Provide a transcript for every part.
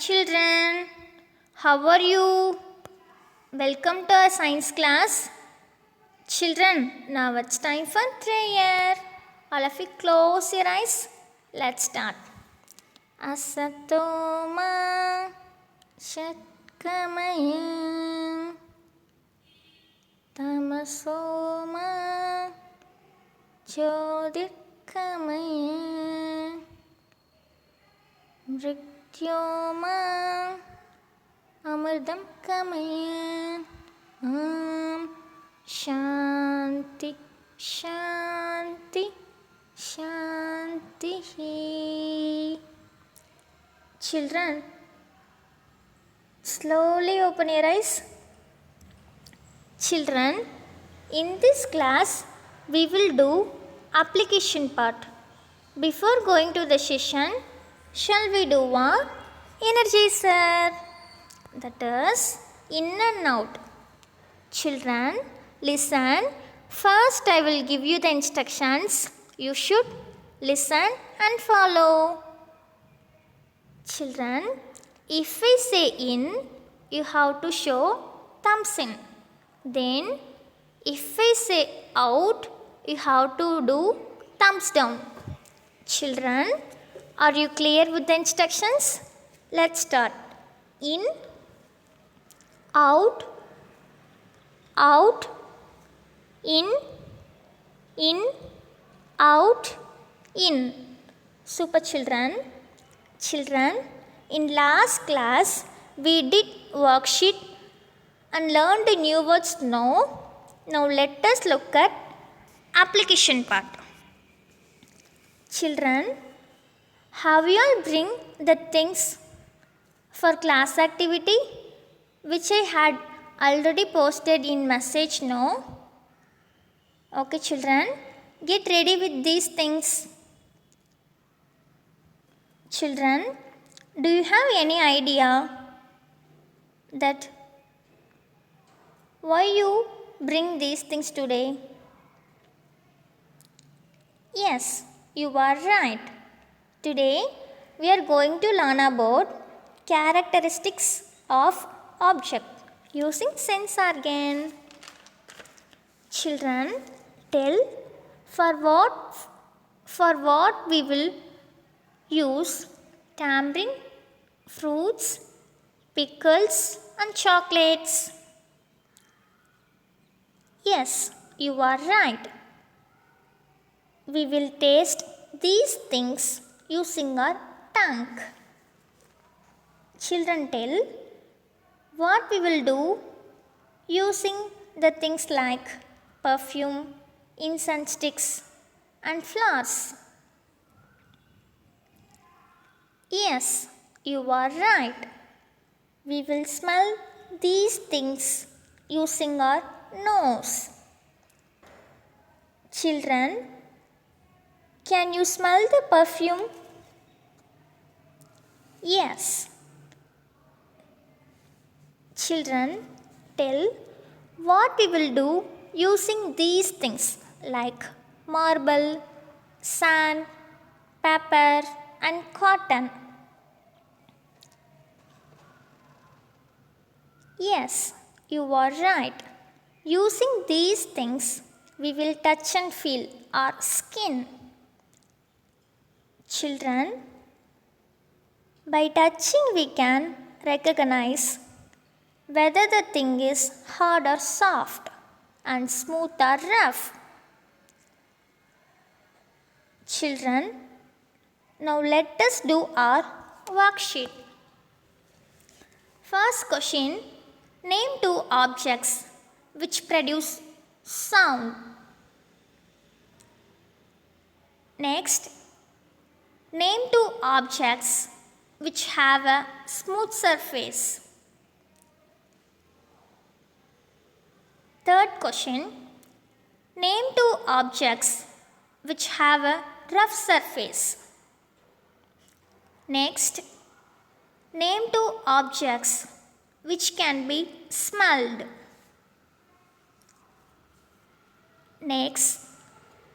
children, how are you? Welcome to our science class. Children, now it's time for prayer. All of you close your eyes. Let's start. Asatoma Shatkamaya Tamasoma Jyotirkamaya Mrityoma Amardam Kamaya Shanti Shanti Shanti. Children, slowly open your eyes. Children, in this class we will do application part. Before going to the session, shall we do one energizer? That is in and out. Children, listen. First I will give you the instructions. You should listen and follow. Children, if I say in, you have to show thumbs in. Then if I say out, you have to do thumbs down. Children, are you clear with the instructions? Let's start. In, out, out, in, out, in. Super children. Children, in last class we did worksheet and learned new words now. Now let us look at application part. Children, have you all bring the things for class activity which I had already posted in message now? Okay children, get ready with these things. Children, do you have any idea that why you bring these things today? Yes, you are right. Today we are going to learn about characteristics of object using sense organ. Children, tell for what we will use tamarind, fruits, pickles and chocolates. Yes, you are right. We will taste these things using our tongue. Children, tell what we will do using the things like perfume, incense sticks and flowers. Yes, you are right. We will smell these things using our nose. Children, can you smell the perfume? Yes. Children, tell what we will do using these things like marble, sand, paper and cotton. Yes, you are right. Using these things, we will touch and feel our skin. Children, by touching we can recognize whether the thing is hard or soft and smooth or rough. Children, now let us do our worksheet. First question, name two objects which produce sound. Next, name two objects which have a smooth surface. Third question, name two objects which have a rough surface. Next, name two objects which can be smelled. Next,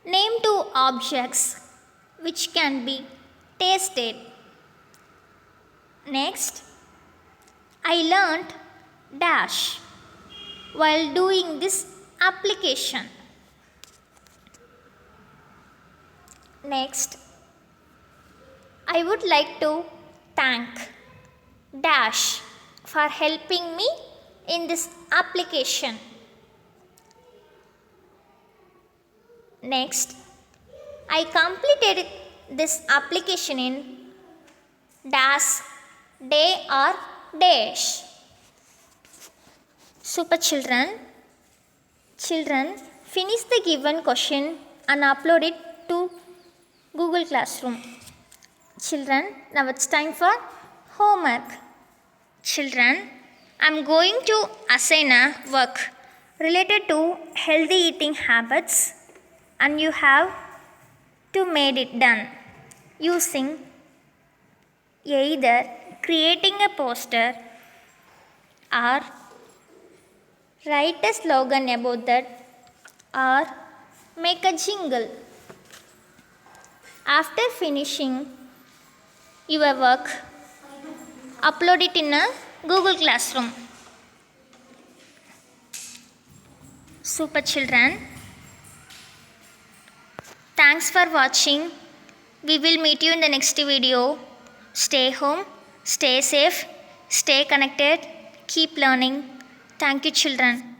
name two objects which can be tasted. Next, I learnt dash while doing this application. Next, I would like to thank dash for helping me in this application. Next, I completed this application in dash day or dash. Super children. Children, finish the given question and upload it to Google Classroom. Children, now it's time for homework. Children, I'm going to assign a work related to healthy eating habits, and you have to make it done using either creating a poster or write a slogan about that or make a jingle. After finishing your work, upload it in a Google Classroom. Super children, thanks for watching. We will meet you in the next video. Stay home, stay safe, stay connected, keep learning. Thank you, children.